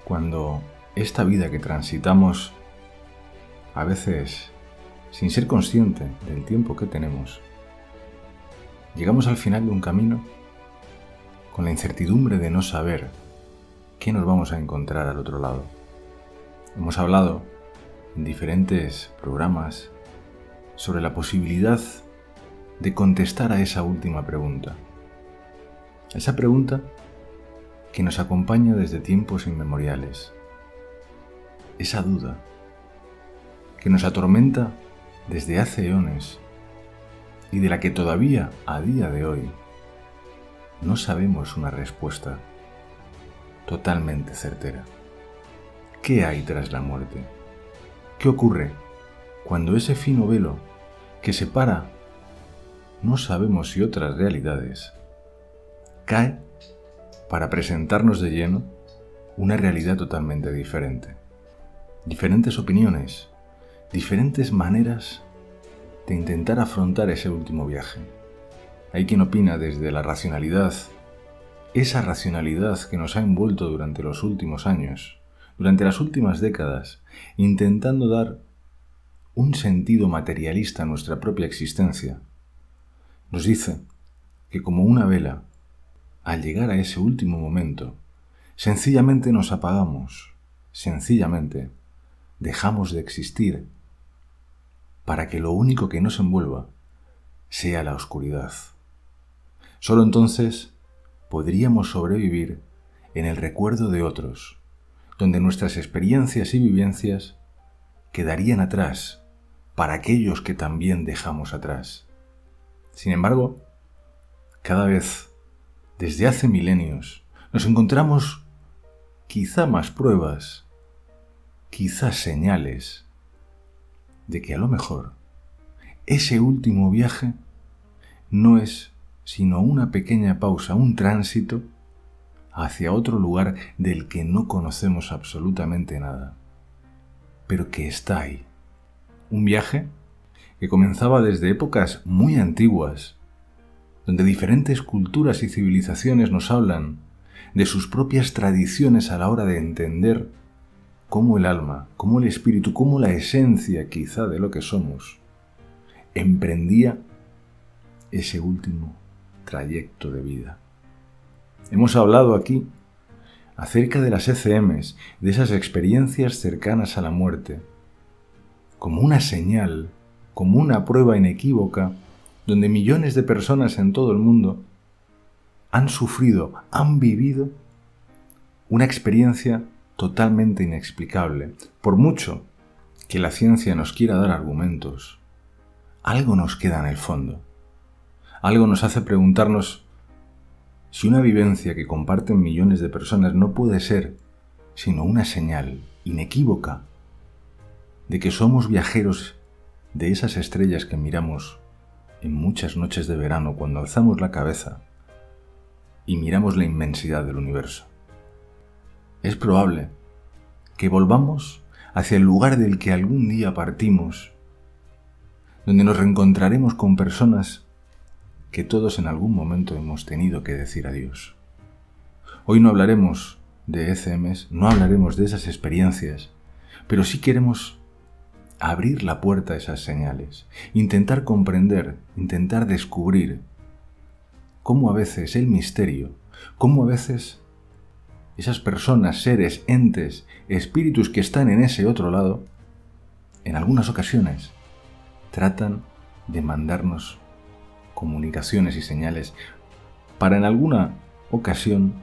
cuando esta vida que transitamos, a veces sin ser consciente del tiempo que tenemos, llegamos al final de un camino con la incertidumbre de no saber qué nos vamos a encontrar al otro lado. Hemos hablado en diferentes programas sobre la posibilidad de contestar a esa última pregunta. Esa pregunta que nos acompaña desde tiempos inmemoriales. Esa duda que nos atormenta desde hace eones y de la que todavía a día de hoy no sabemos una respuesta totalmente certera. ¿Qué hay tras la muerte? ¿Qué ocurre cuando ese fino velo que separa no sabemos si otras realidades cae para presentarnos de lleno una realidad totalmente diferente? Diferentes opiniones, diferentes maneras de intentar afrontar ese último viaje. Hay quien opina desde la racionalidad, esa racionalidad que nos ha envuelto durante los últimos años, durante las últimas décadas, intentando dar un sentido materialista a nuestra propia existencia. Nos dice que como una vela, al llegar a ese último momento, sencillamente nos apagamos, sencillamente dejamos de existir para que lo único que nos envuelva sea la oscuridad. Solo entonces podríamos sobrevivir en el recuerdo de otros, donde nuestras experiencias y vivencias quedarían atrás para aquellos que también dejamos atrás. Sin embargo, cada vez, desde hace milenios, nos encontramos quizá más pruebas, quizás señales de que a lo mejor ese último viaje no es sino una pequeña pausa, un tránsito hacia otro lugar del que no conocemos absolutamente nada, pero que está ahí. Un viaje que comenzaba desde épocas muy antiguas, donde diferentes culturas y civilizaciones nos hablan de sus propias tradiciones a la hora de entender cómo el alma, cómo el espíritu, cómo la esencia quizá de lo que somos, emprendía ese último trayecto de vida. Hemos hablado aquí acerca de las ECMs, de esas experiencias cercanas a la muerte, como una señal, como una prueba inequívoca, donde millones de personas en todo el mundo han sufrido, han vivido una experiencia totalmente inexplicable. Por mucho que la ciencia nos quiera dar argumentos, algo nos queda en el fondo. Algo nos hace preguntarnos si una vivencia que comparten millones de personas no puede ser sino una señal inequívoca de que somos viajeros de esas estrellas que miramos en muchas noches de verano cuando alzamos la cabeza y miramos la inmensidad del universo. Es probable que volvamos hacia el lugar del que algún día partimos, donde nos reencontraremos con personas que todos en algún momento hemos tenido que decir adiós. Hoy no hablaremos de ECMs, no hablaremos de esas experiencias, pero sí queremos abrir la puerta a esas señales, intentar comprender, intentar descubrir cómo a veces el misterio, cómo a veces esas personas, seres, entes, espíritus que están en ese otro lado, en algunas ocasiones, tratan de mandarnos comunicaciones y señales para en alguna ocasión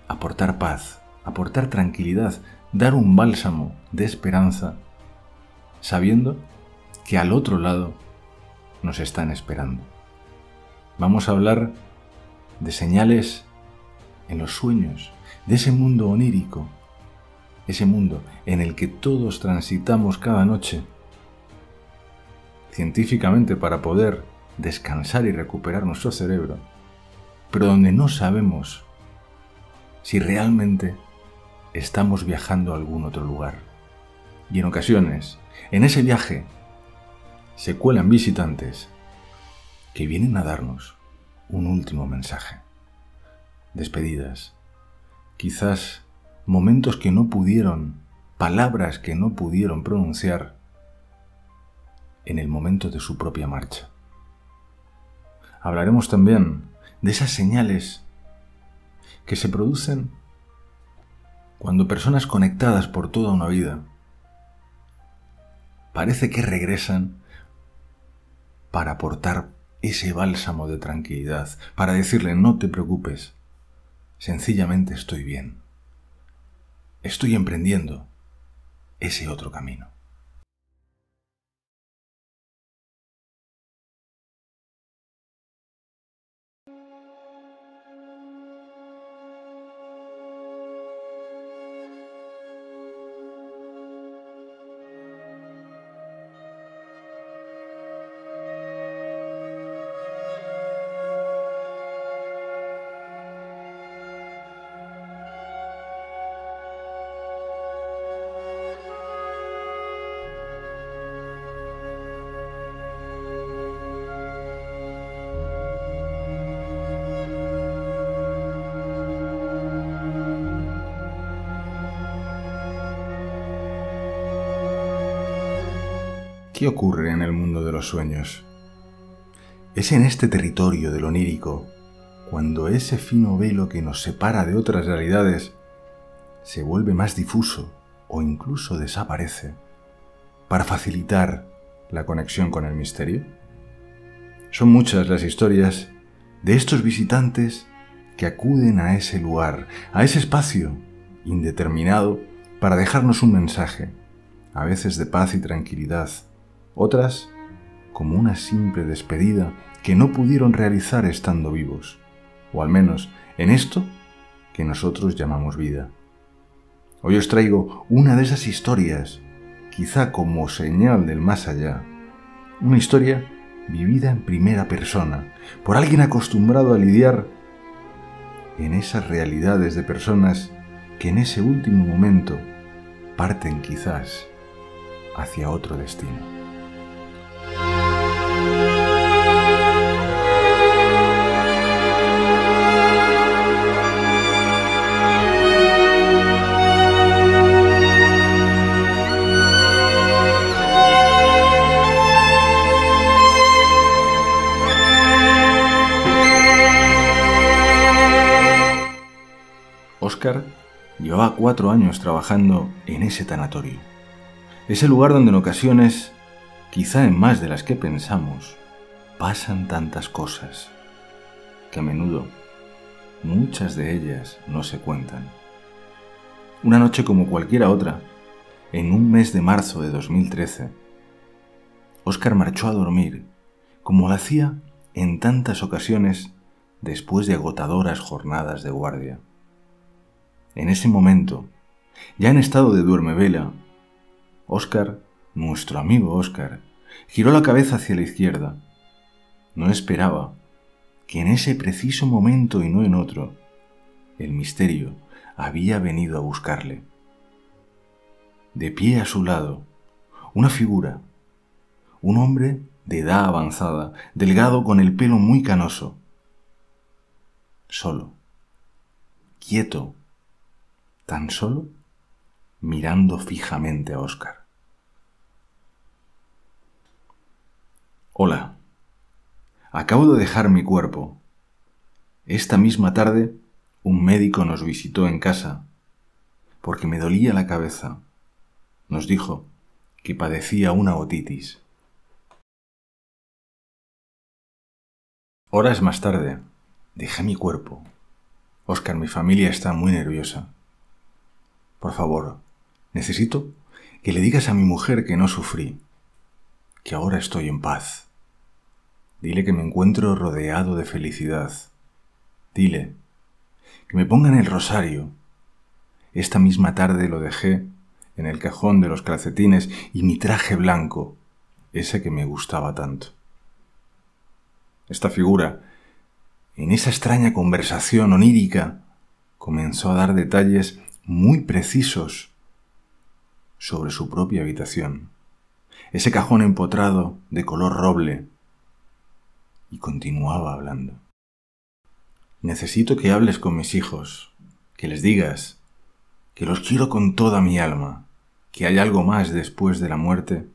aportar paz, aportar tranquilidad, dar un bálsamo de esperanza, sabiendo que al otro lado nos están esperando. Vamos a hablar de señales en los sueños, de ese mundo onírico, ese mundo en el que todos transitamos cada noche, científicamente para poder descansar y recuperar nuestro cerebro, pero donde no sabemos si realmente estamos viajando a algún otro lugar. Y en ocasiones, en ese viaje, se cuelan visitantes que vienen a darnos un último mensaje. Despedidas, quizás momentos que no pudieron, palabras que no pudieron pronunciar en el momento de su propia marcha. Hablaremos también de esas señales que se producen cuando personas conectadas por toda una vida parece que regresan para aportar ese bálsamo de tranquilidad, para decirle no te preocupes, sencillamente estoy bien, estoy emprendiendo ese otro camino. ¿Qué ocurre en el mundo de los sueños? Es en este territorio del onírico cuando ese fino velo que nos separa de otras realidades se vuelve más difuso o incluso desaparece para facilitar la conexión con el misterio. Son muchas las historias de estos visitantes que acuden a ese lugar, a ese espacio indeterminado para dejarnos un mensaje, a veces de paz y tranquilidad, otras como una simple despedida que no pudieron realizar estando vivos, o al menos en esto que nosotros llamamos vida. Hoy os traigo una de esas historias, quizá como señal del más allá, una historia vivida en primera persona, por alguien acostumbrado a lidiar en esas realidades de personas que en ese último momento parten quizás hacia otro destino. Óscar llevaba 4 años trabajando en ese tanatorio, ese lugar donde en ocasiones, quizá en más de las que pensamos, pasan tantas cosas, que a menudo muchas de ellas no se cuentan. Una noche como cualquiera otra, en un mes de marzo de 2013, Óscar marchó a dormir, como lo hacía en tantas ocasiones después de agotadoras jornadas de guardia. En ese momento, ya en estado de duermevela, Óscar, nuestro amigo Óscar, giró la cabeza hacia la izquierda. No esperaba que en ese preciso momento y no en otro, el misterio había venido a buscarle. De pie a su lado, una figura, un hombre de edad avanzada, delgado con el pelo muy canoso, solo, quieto, tan solo mirando fijamente a Óscar. Hola, acabo de dejar mi cuerpo. Esta misma tarde un médico nos visitó en casa porque me dolía la cabeza. Nos dijo que padecía una otitis. Horas más tarde dejé mi cuerpo. Óscar, mi familia está muy nerviosa. Por favor, necesito que le digas a mi mujer que no sufrí, que ahora estoy en paz. Dile que me encuentro rodeado de felicidad. Dile que me pongan el rosario. Esta misma tarde lo dejé en el cajón de los calcetines y mi traje blanco, ese que me gustaba tanto. Esta figura, en esa extraña conversación onírica, comenzó a dar detalles muy precisos sobre su propia habitación, ese cajón empotrado de color roble, y continuaba hablando. Necesito que hables con mis hijos, que les digas que los quiero con toda mi alma, que hay algo más después de la muerte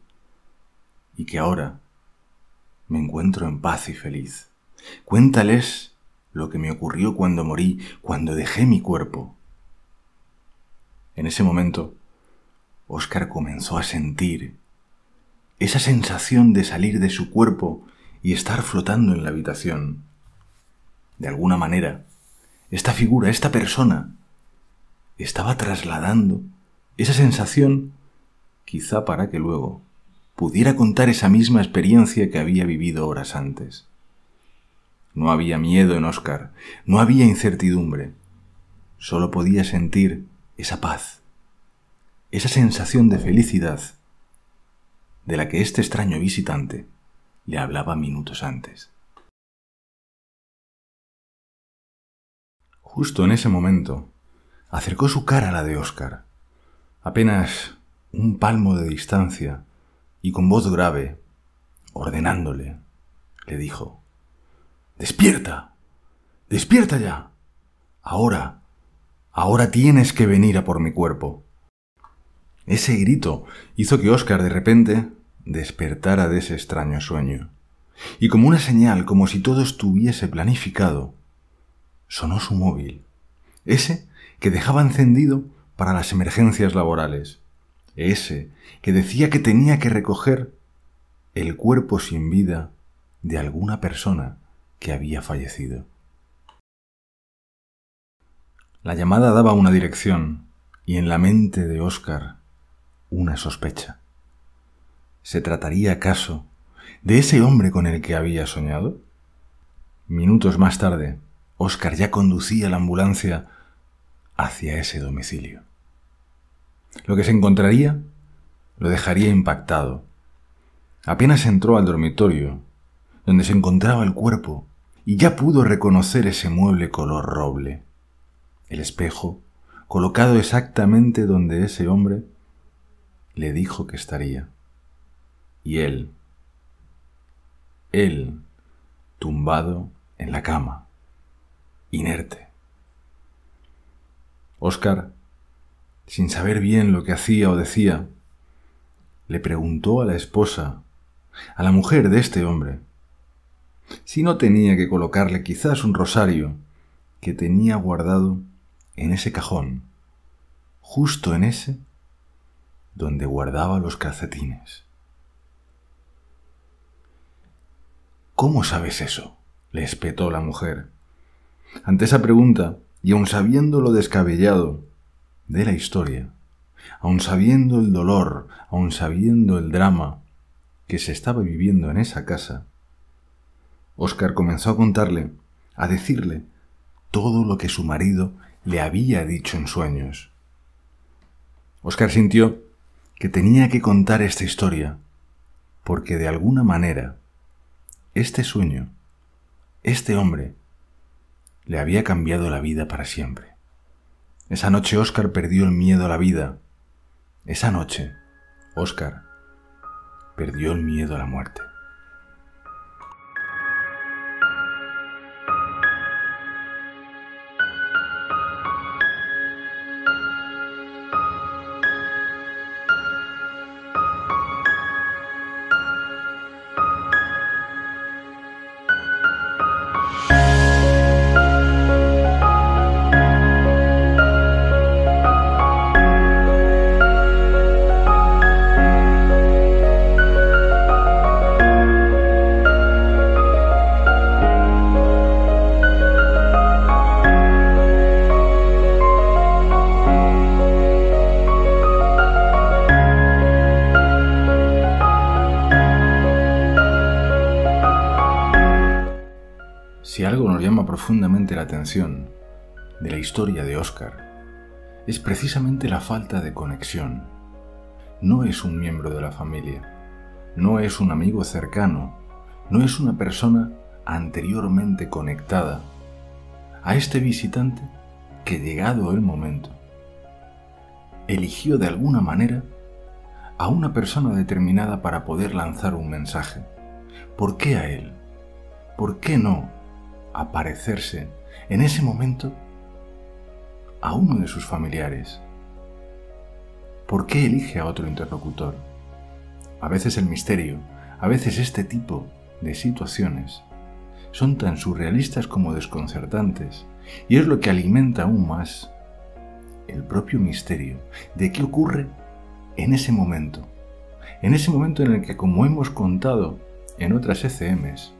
y que ahora me encuentro en paz y feliz. Cuéntales lo que me ocurrió cuando morí, cuando dejé mi cuerpo. En ese momento, Óscar comenzó a sentir esa sensación de salir de su cuerpo y estar flotando en la habitación. De alguna manera, esta figura, esta persona, estaba trasladando esa sensación, quizá para que luego pudiera contar esa misma experiencia que había vivido horas antes. No había miedo en Óscar, no había incertidumbre, solo podía sentir esa paz, esa sensación de felicidad de la que este extraño visitante le hablaba minutos antes. Justo en ese momento, acercó su cara a la de Óscar, apenas un palmo de distancia, y con voz grave, ordenándole, le dijo: «¡Despierta! ¡Despierta ya! Ahora tienes que venir a por mi cuerpo». Ese grito hizo que Óscar de repente despertara de ese extraño sueño, y como una señal, como si todo estuviese planificado, sonó su móvil, ese que dejaba encendido para las emergencias laborales, ese que decía que tenía que recoger el cuerpo sin vida de alguna persona que había fallecido. La llamada daba una dirección y en la mente de Óscar una sospecha. ¿Se trataría acaso de ese hombre con el que había soñado? Minutos más tarde, Óscar ya conducía la ambulancia hacia ese domicilio. Lo que se encontraría lo dejaría impactado. Apenas entró al dormitorio, donde se encontraba el cuerpo, y ya pudo reconocer ese mueble color roble, el espejo colocado exactamente donde ese hombre le dijo que estaría. Y él, tumbado en la cama, inerte. Óscar, sin saber bien lo que hacía o decía, le preguntó a la esposa, a la mujer de este hombre, si no tenía que colocarle quizás un rosario que tenía guardado en ese cajón, justo en ese donde guardaba los calcetines. «¿Cómo sabes eso?», le espetó la mujer. Ante esa pregunta, y aun sabiendo lo descabellado de la historia, aun sabiendo el dolor, aun sabiendo el drama que se estaba viviendo en esa casa, Óscar comenzó a contarle, a decirle todo lo que su marido le había dicho en sueños. Óscar sintió que tenía que contar esta historia, porque de alguna manera este sueño, este hombre, le había cambiado la vida para siempre. Esa noche Óscar perdió el miedo a la vida. Esa noche Óscar perdió el miedo a la muerte. Si algo nos llama profundamente la atención de la historia de Óscar, es precisamente la falta de conexión. No es un miembro de la familia, no es un amigo cercano, no es una persona anteriormente conectada a este visitante que, llegado el momento, eligió de alguna manera a una persona determinada para poder lanzar un mensaje. ¿Por qué a él? ¿Por qué no aparecerse en ese momento a uno de sus familiares, ¿Por qué elige a otro interlocutor? A veces el misterio, a veces este tipo de situaciones son tan surrealistas como desconcertantes, y es lo que alimenta aún más el propio misterio de qué ocurre en ese momento en el que, como hemos contado en otras ECMs,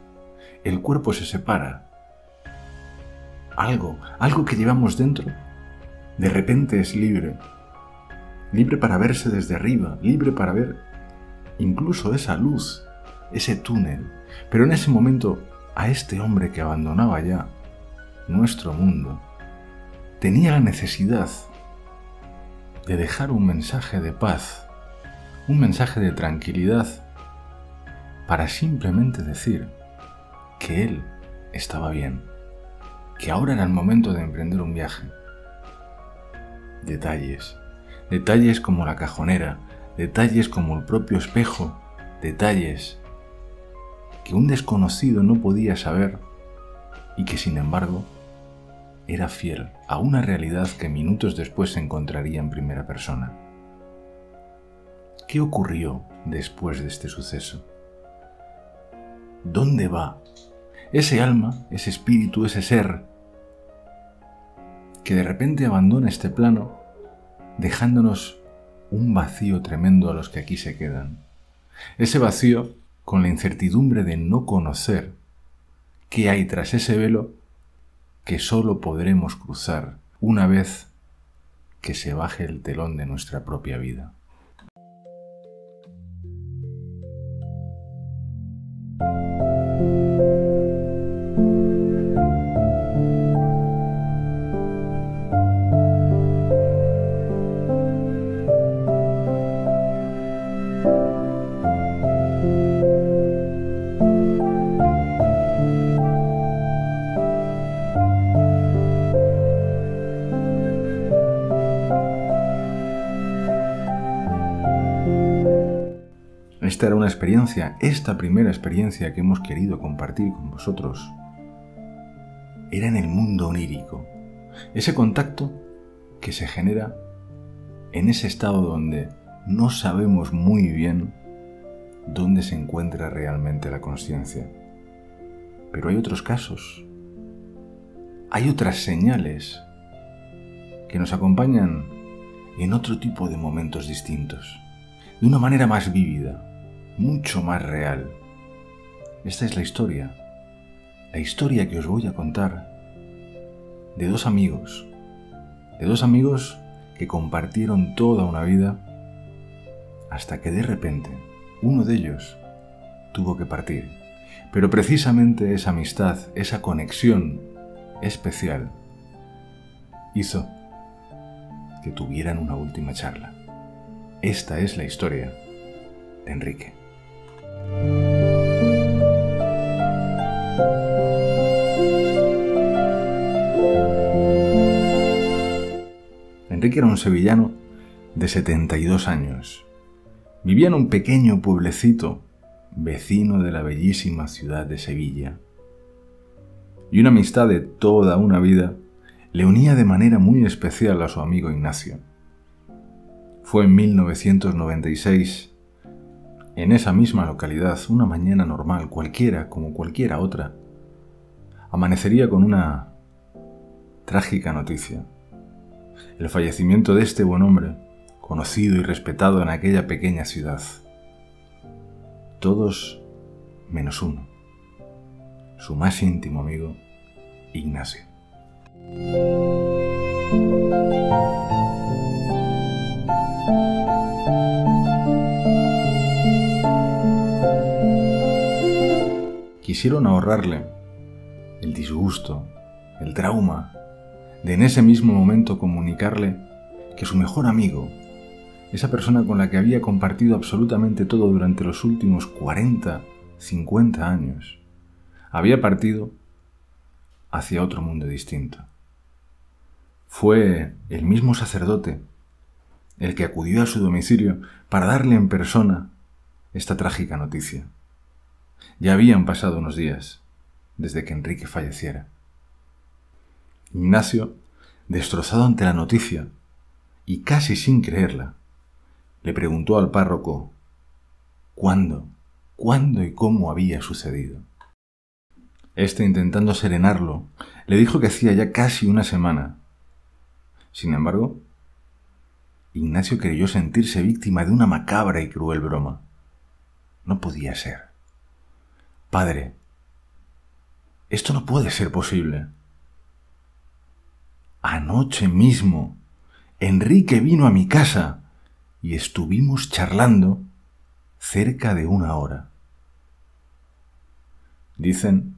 el cuerpo se separa. Algo que llevamos dentro, de repente es libre para verse desde arriba, libre para ver incluso esa luz, ese túnel. Pero en ese momento, a este hombre que abandonaba ya nuestro mundo, tenía la necesidad de dejar un mensaje de paz, un mensaje de tranquilidad, para simplemente decir que él estaba bien, que ahora era el momento de emprender un viaje. Detalles como la cajonera, detalles como el propio espejo, detalles que un desconocido no podía saber y que, sin embargo, era fiel a una realidad que minutos después se encontraría en primera persona. ¿Qué ocurrió después de este suceso? ¿Dónde va ese alma, ese espíritu, ese ser que de repente abandona este plano, dejándonos un vacío tremendo a los que aquí se quedan? Ese vacío con la incertidumbre de no conocer qué hay tras ese velo que solo podremos cruzar una vez que se baje el telón de nuestra propia vida. Esta era una experiencia, esta primera experiencia que hemos querido compartir con vosotros, era en el mundo onírico. Ese contacto que se genera en ese estado donde no sabemos muy bien dónde se encuentra realmente la consciencia. Pero hay otros casos, hay otras señales que nos acompañan en otro tipo de momentos distintos, de una manera más vívida, mucho más real. Esta es la historia que os voy a contar de dos amigos que compartieron toda una vida hasta que de repente uno de ellos tuvo que partir. Pero precisamente esa amistad, esa conexión especial, hizo que tuvieran una última charla. Esta es la historia de Enrique. Enrique era un sevillano de 72 años. Vivía en un pequeño pueblecito vecino de la bellísima ciudad de Sevilla. Y una amistad de toda una vida le unía de manera muy especial a su amigo Ignacio. Fue en 1996, en esa misma localidad, una mañana normal, cualquiera, como cualquiera otra, amanecería con una trágica noticia: el fallecimiento de este buen hombre, conocido y respetado en aquella pequeña ciudad. Todos menos uno, su más íntimo amigo, Ignacio. Quisieron ahorrarle el disgusto, el trauma, de en ese mismo momento comunicarle que su mejor amigo, esa persona con la que había compartido absolutamente todo durante los últimos 40, 50 años, había partido hacia otro mundo distinto. Fue el mismo sacerdote el que acudió a su domicilio para darle en persona esta trágica noticia. Ya habían pasado unos días desde que Enrique falleciera. Ignacio, destrozado ante la noticia y casi sin creerla, le preguntó al párroco cuándo y cómo había sucedido. Este, intentando serenarlo, le dijo que hacía ya casi una semana. Sin embargo, Ignacio creyó sentirse víctima de una macabra y cruel broma. No podía ser. Padre, esto no puede ser posible. Anoche mismo, Enrique vino a mi casa y estuvimos charlando cerca de 1 hora. Dicen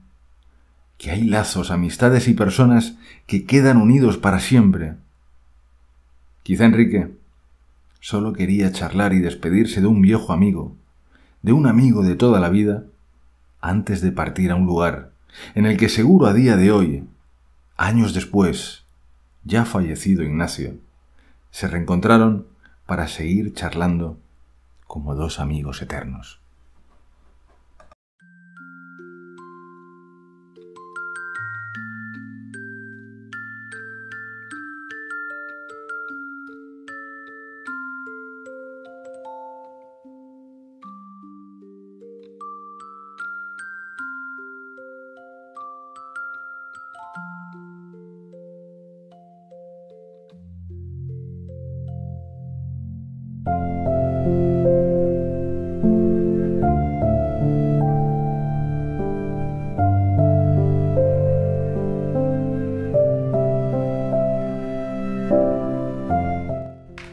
que hay lazos, amistades y personas que quedan unidos para siempre. Quizá Enrique solo quería charlar y despedirse de un viejo amigo, de un amigo de toda la vida, antes de partir a un lugar en el que seguro a día de hoy, años después, ya fallecido Ignacio, se reencontraron para seguir charlando como 2 amigos eternos.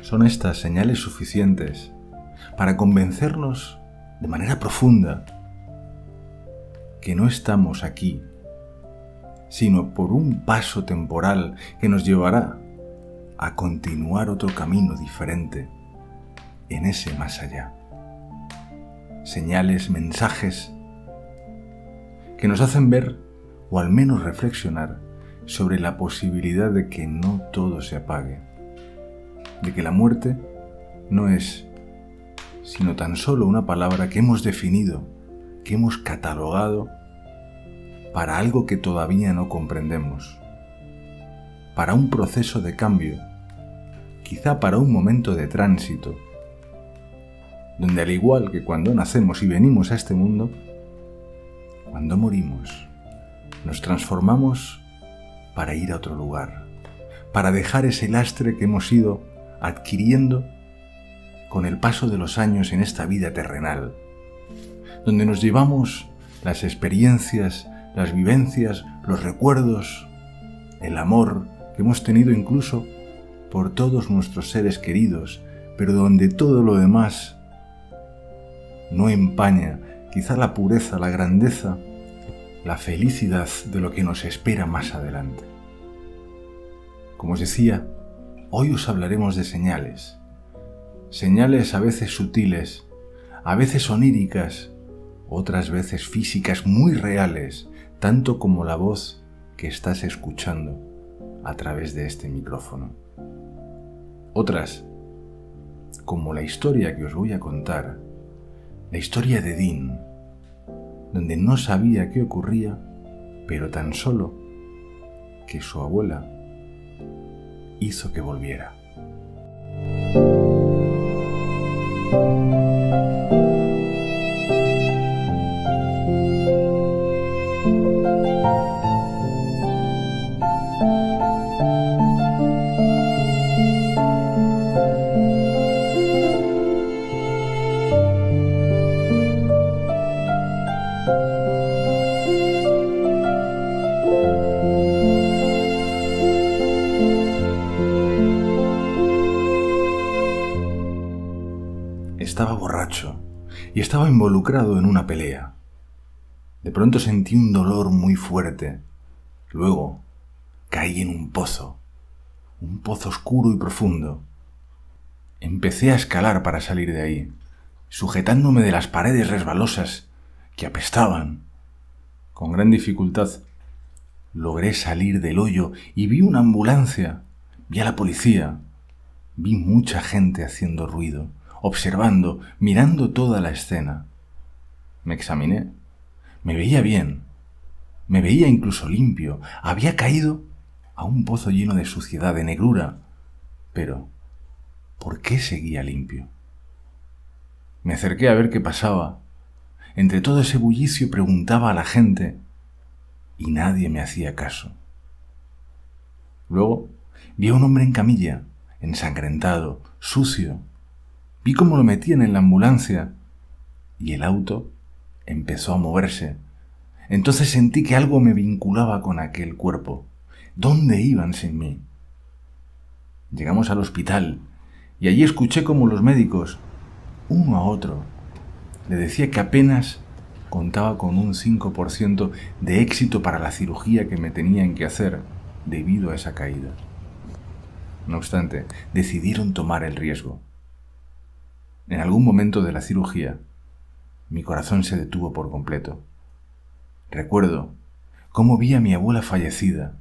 Son estas señales suficientes para convencernos de manera profunda que no estamos aquí, sino por un paso temporal que nos llevará a continuar otro camino diferente en ese más allá. Señales, mensajes que nos hacen ver o al menos reflexionar sobre la posibilidad de que no todo se apague, de que la muerte no es sino tan solo una palabra que hemos definido, que hemos catalogado para algo que todavía no comprendemos, para un proceso de cambio, quizá para un momento de tránsito, donde al igual que cuando nacemos y venimos a este mundo, cuando morimos, nos transformamos para ir a otro lugar, para dejar ese lastre que hemos ido adquiriendo con el paso de los años en esta vida terrenal, donde nos llevamos las experiencias, las vivencias, los recuerdos, el amor que hemos tenido incluso por todos nuestros seres queridos, pero donde todo lo demás no empaña quizá la pureza, la grandeza, la felicidad de lo que nos espera más adelante. Como os decía, hoy os hablaremos de señales. Señales a veces sutiles, a veces oníricas, otras veces físicas muy reales, tanto como la voz que estás escuchando a través de este micrófono. Otras, como la historia que os voy a contar, la historia de Dean, donde no sabía qué ocurría, pero tan solo que su abuela hizo que volviera. Estaba borracho y estaba involucrado en una pelea. De pronto sentí un dolor muy fuerte. Luego caí en un pozo oscuro y profundo. Empecé a escalar para salir de ahí, sujetándome de las paredes resbalosas que apestaban. Con gran dificultad logré salir del hoyo y vi una ambulancia, vi a la policía, vi mucha gente haciendo ruido, observando, mirando toda la escena. Me examiné. Me veía bien. Me veía incluso limpio. Había caído a un pozo lleno de suciedad, de negrura. Pero, ¿por qué seguía limpio? Me acerqué a ver qué pasaba. Entre todo ese bullicio preguntaba a la gente y nadie me hacía caso. Luego vi a un hombre en camilla, ensangrentado, sucio. Vi cómo lo metían en la ambulancia y el auto empezó a moverse. Entonces sentí que algo me vinculaba con aquel cuerpo. ¿Dónde iban sin mí? Llegamos al hospital y allí escuché cómo los médicos, uno a otro, le decía que apenas contaba con un 5% de éxito para la cirugía que me tenían que hacer debido a esa caída. No obstante, decidieron tomar el riesgo. En algún momento de la cirugía, mi corazón se detuvo por completo. Recuerdo cómo vi a mi abuela fallecida,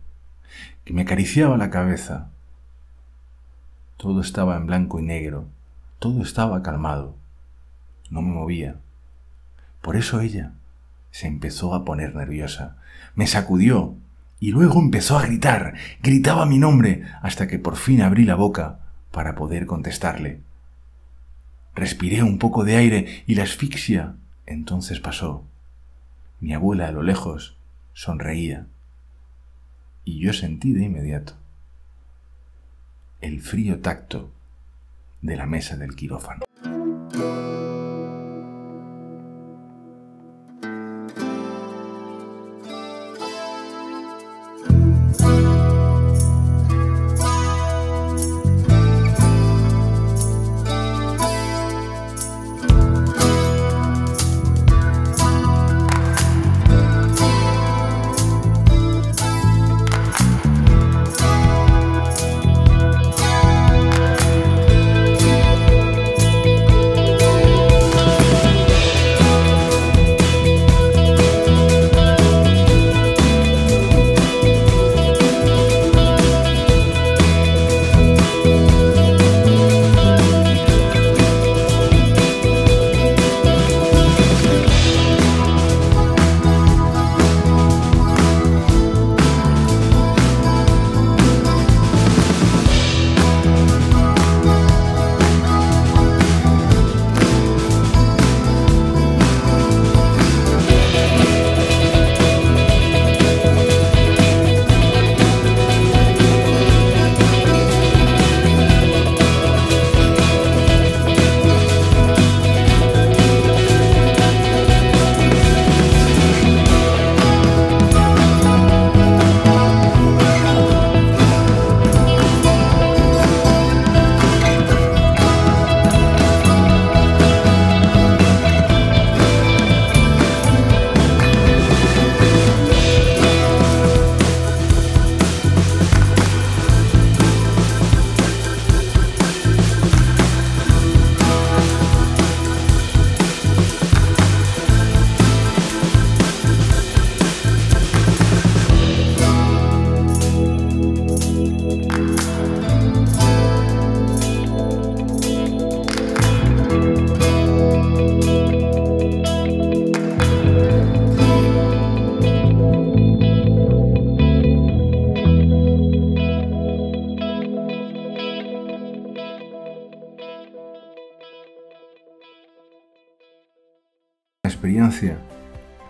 que me acariciaba la cabeza. Todo estaba en blanco y negro, todo estaba calmado, no me movía. Por eso ella se empezó a poner nerviosa, me sacudió y luego empezó a gritar, gritaba mi nombre hasta que por fin abrí la boca para poder contestarle. Respiré un poco de aire y la asfixia entonces pasó. Mi abuela a lo lejos sonreía y yo sentí de inmediato el frío tacto de la mesa del quirófano.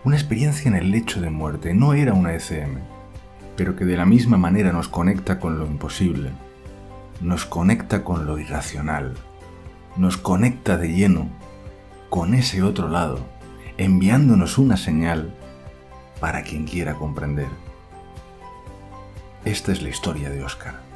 Una experiencia en el lecho de muerte, no era una ECM, pero que de la misma manera nos conecta con lo imposible, nos conecta con lo irracional, nos conecta de lleno con ese otro lado, enviándonos una señal para quien quiera comprender. Esta es la historia de Óscar.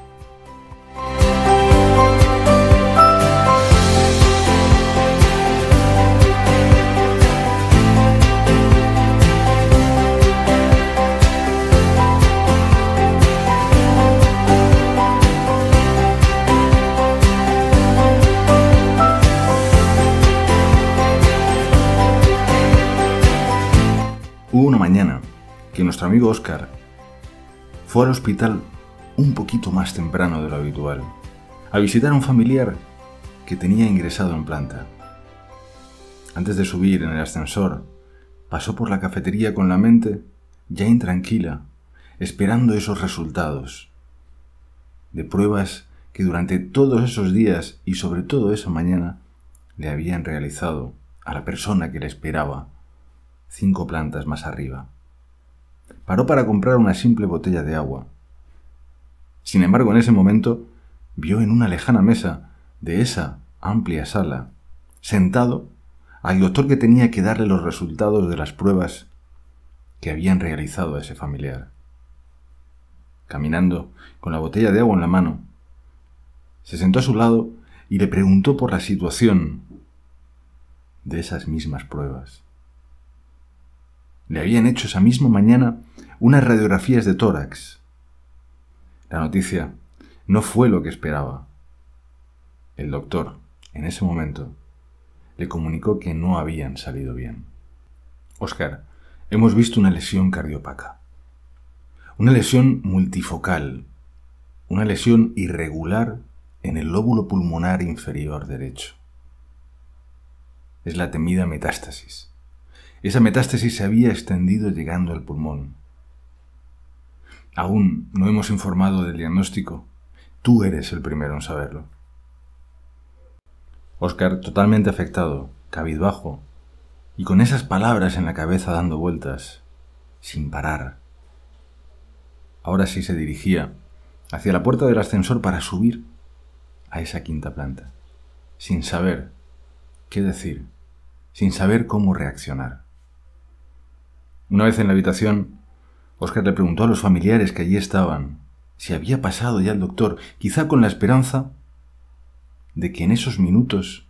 Hubo una mañana que nuestro amigo Óscar fue al hospital un poquito más temprano de lo habitual, a visitar a un familiar que tenía ingresado en planta. Antes de subir en el ascensor, pasó por la cafetería con la mente ya intranquila, esperando esos resultados de pruebas que durante todos esos días y sobre todo esa mañana le habían realizado a la persona que le esperaba 5 plantas más arriba. Paró para comprar una simple botella de agua. Sin embargo, en ese momento vio en una lejana mesa de esa amplia sala, sentado, al doctor que tenía que darle los resultados de las pruebas que habían realizado a ese familiar. Caminando, con la botella de agua en la mano, se sentó a su lado y le preguntó por la situación de esas mismas pruebas. Le habían hecho esa misma mañana unas radiografías de tórax. La noticia no fue lo que esperaba. El doctor, en ese momento, le comunicó que no habían salido bien. Óscar, hemos visto una lesión cardiopática. Una lesión multifocal. Una lesión irregular en el lóbulo pulmonar inferior derecho. Es la temida metástasis. Esa metástasis se había extendido llegando al pulmón. Aún no hemos informado del diagnóstico. Tú eres el primero en saberlo. Óscar, totalmente afectado, cabizbajo, y con esas palabras en la cabeza dando vueltas, sin parar. Ahora sí se dirigía hacia la puerta del ascensor para subir a esa 5ª planta, sin saber qué decir, sin saber cómo reaccionar. Una vez en la habitación, Óscar le preguntó a los familiares que allí estaban si había pasado ya el doctor, quizá con la esperanza de que en esos minutos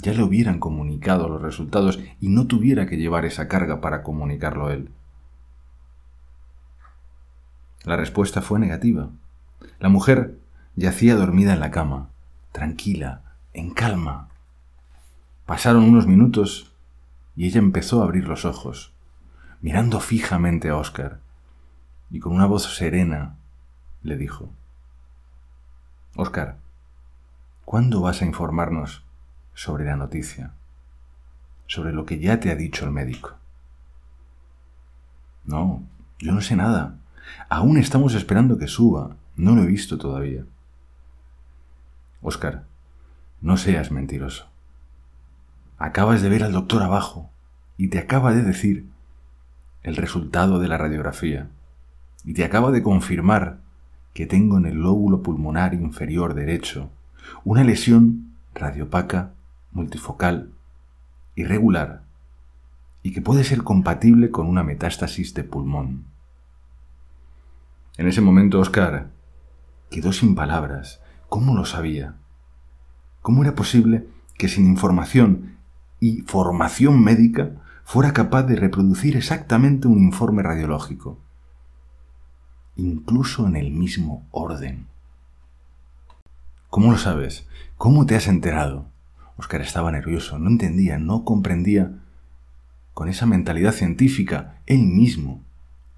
ya le hubieran comunicado los resultados y no tuviera que llevar esa carga para comunicarlo él. La respuesta fue negativa. La mujer yacía dormida en la cama, tranquila, en calma. Pasaron unos minutos y ella empezó a abrir los ojos, mirando fijamente a Óscar, y con una voz serena le dijo: Óscar, ¿cuándo vas a informarnos sobre la noticia, sobre lo que ya te ha dicho el médico? No, yo no sé nada. Aún estamos esperando que suba. No lo he visto todavía. Óscar, no seas mentiroso. Acabas de ver al doctor abajo y te acaba de decir el resultado de la radiografía y te acaba de confirmar que tengo en el lóbulo pulmonar inferior derecho una lesión radiopaca multifocal irregular y que puede ser compatible con una metástasis de pulmón. En ese momento Óscar quedó sin palabras. ¿Cómo lo sabía? ¿Cómo era posible que sin información y formación médica fuera capaz de reproducir exactamente un informe radiológico, incluso en el mismo orden? ¿Cómo lo sabes? ¿Cómo te has enterado? Óscar estaba nervioso, no entendía, no comprendía. Con esa mentalidad científica, él mismo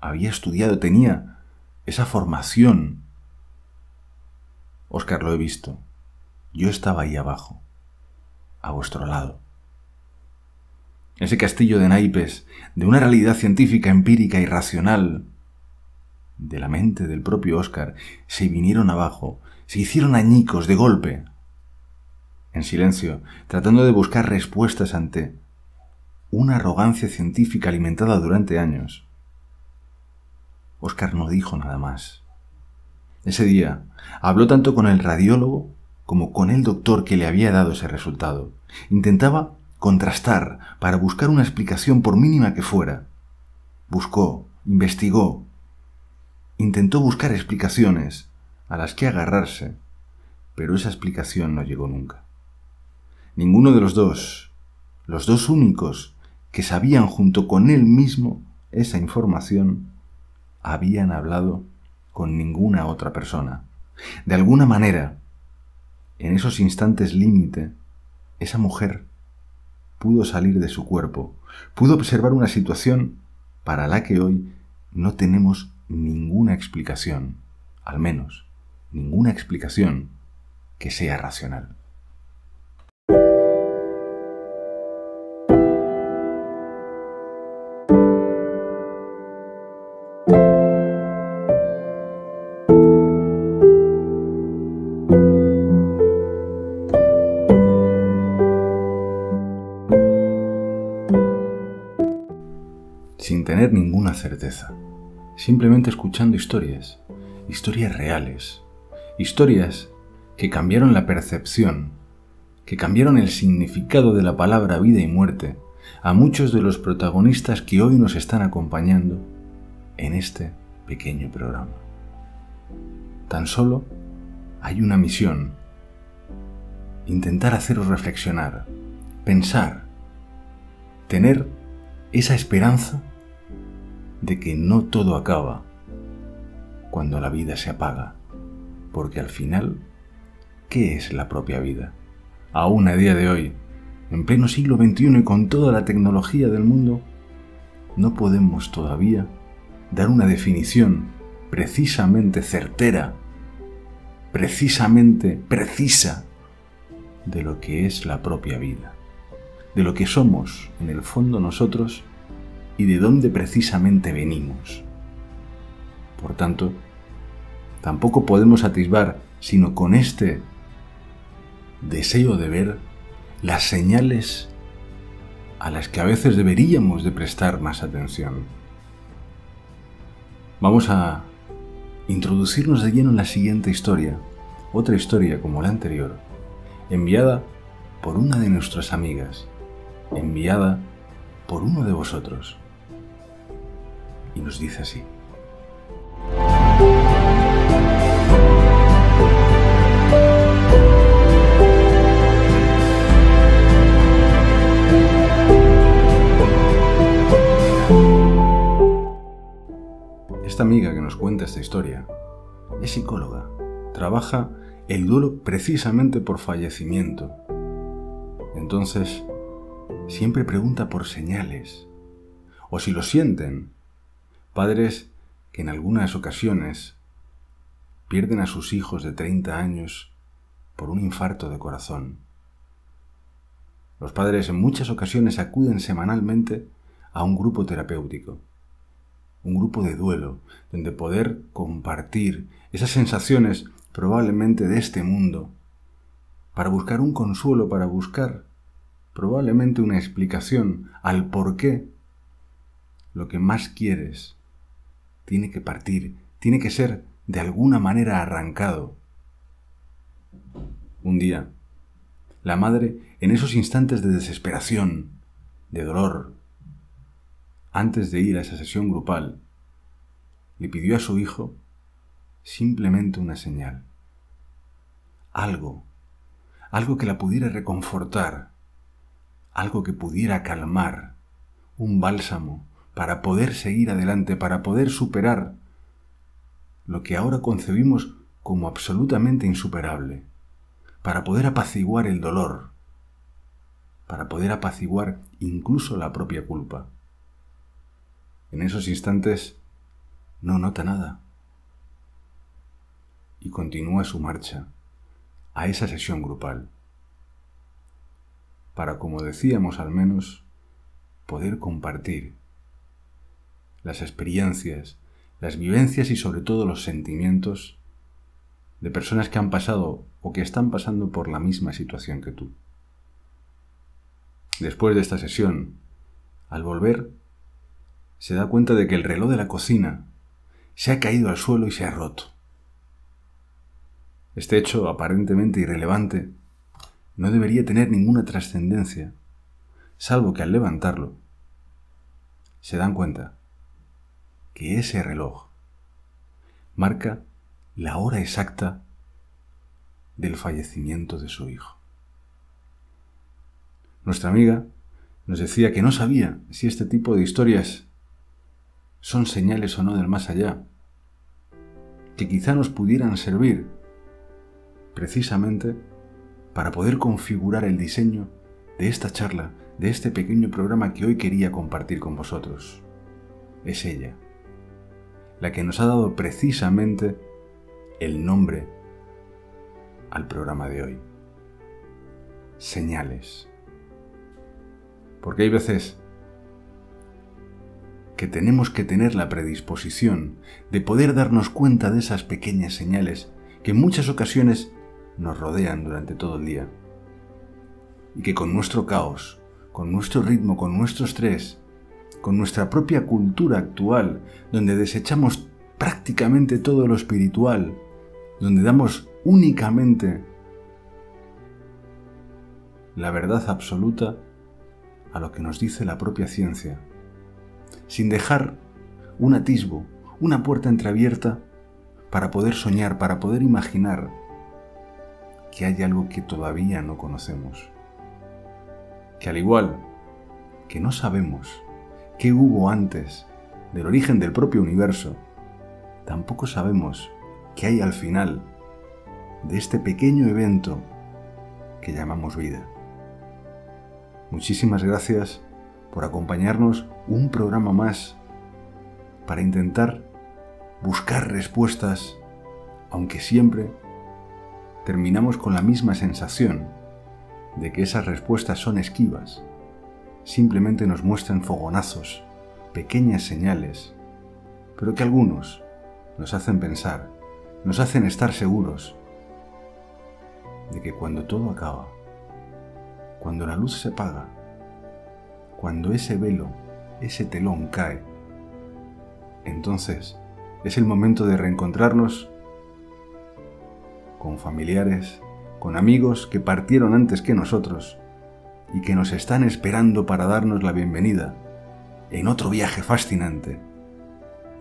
había estudiado, tenía esa formación. Óscar, lo he visto. Yo estaba ahí abajo, a vuestro lado. Ese castillo de naipes, de una realidad científica, empírica y racional, de la mente del propio Óscar, se vinieron abajo, se hicieron añicos de golpe, en silencio, tratando de buscar respuestas ante una arrogancia científica alimentada durante años. Óscar no dijo nada más. Ese día habló tanto con el radiólogo como con el doctor que le había dado ese resultado. Intentaba contrastar para buscar una explicación por mínima que fuera. Buscó, investigó, intentó buscar explicaciones a las que agarrarse, pero esa explicación no llegó nunca. Ninguno de los dos únicos que sabían junto con él mismo esa información, habían hablado con ninguna otra persona. De alguna manera, en esos instantes límite, esa mujer pudo salir de su cuerpo, pudo observar una situación para la que hoy no tenemos ninguna explicación, al menos ninguna explicación que sea racional. tener ninguna certeza, simplemente escuchando historias reales, historias que cambiaron la percepción, que cambiaron el significado de la palabra vida y muerte a muchos de los protagonistas que hoy nos están acompañando en este pequeño programa. Tan solo hay una misión: intentar haceros reflexionar, pensar, tener esa esperanza de que no todo acaba cuando la vida se apaga, porque al final, ¿qué es la propia vida? Aún a día de hoy, en pleno siglo XXI y con toda la tecnología del mundo, no podemos todavía dar una definición precisamente certera, precisamente precisa de lo que es la propia vida, de lo que somos en el fondo nosotros y de dónde precisamente venimos. Por tanto, tampoco podemos atisbar, sino con este deseo de ver las señales a las que a veces deberíamos de prestar más atención. Vamos a introducirnos de lleno en la siguiente historia, otra historia como la anterior, enviada por una de nuestras amigas, enviada por uno de vosotros. Y nos dice así. Esta amiga que nos cuenta esta historia es psicóloga, trabaja el duelo precisamente por fallecimiento. Entonces, siempre pregunta por señales, o si lo sienten, padres que en algunas ocasiones pierden a sus hijos de 30 años por un infarto de corazón. Los padres en muchas ocasiones acuden semanalmente a un grupo terapéutico, un grupo de duelo, donde poder compartir esas sensaciones probablemente de este mundo, para buscar un consuelo, para buscar probablemente una explicación al por qué lo que más quieres tiene que partir, tiene que ser de alguna manera arrancado. Un día, la madre, en esos instantes de desesperación, de dolor, antes de ir a esa sesión grupal, le pidió a su hijo simplemente una señal. Algo que la pudiera reconfortar, algo que pudiera calmar, un bálsamo para poder seguir adelante, para poder superar lo que ahora concebimos como absolutamente insuperable, para poder apaciguar el dolor, para poder apaciguar incluso la propia culpa. En esos instantes no nota nada y continúa su marcha a esa sesión grupal para, como decíamos, al menos poder compartir las experiencias, las vivencias y sobre todo los sentimientos de personas que han pasado o que están pasando por la misma situación que tú. Después de esta sesión, al volver, se da cuenta de que el reloj de la cocina se ha caído al suelo y se ha roto. Este hecho aparentemente irrelevante no debería tener ninguna trascendencia, salvo que al levantarlo se dan cuenta que ese reloj marca la hora exacta del fallecimiento de su hijo. Nuestra amiga nos decía que no sabía si este tipo de historias son señales o no del más allá, que quizá nos pudieran servir precisamente para poder configurar el diseño de esta charla, de este pequeño programa que hoy quería compartir con vosotros. Es ella, la que nos ha dado precisamente el nombre al programa de hoy. Señales. Porque hay veces que tenemos que tener la predisposición de poder darnos cuenta de esas pequeñas señales que en muchas ocasiones nos rodean durante todo el día y que con nuestro caos, con nuestro ritmo, con nuestro estrés, con nuestra propia cultura actual, donde desechamos prácticamente todo lo espiritual, donde damos únicamente la verdad absoluta a lo que nos dice la propia ciencia, sin dejar un atisbo, una puerta entreabierta para poder soñar, para poder imaginar que hay algo que todavía no conocemos, que al igual que no sabemos qué hubo antes del origen del propio universo, tampoco sabemos qué hay al final de este pequeño evento que llamamos vida. Muchísimas gracias por acompañarnos un programa más para intentar buscar respuestas, aunque siempre terminamos con la misma sensación de que esas respuestas son esquivas. Simplemente nos muestran fogonazos, pequeñas señales, pero que algunos nos hacen pensar, nos hacen estar seguros de que cuando todo acaba, cuando la luz se apaga, cuando ese velo, ese telón cae, entonces es el momento de reencontrarnos con familiares, con amigos que partieron antes que nosotros y que nos están esperando para darnos la bienvenida en otro viaje fascinante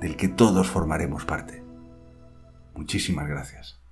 del que todos formaremos parte. Muchísimas gracias.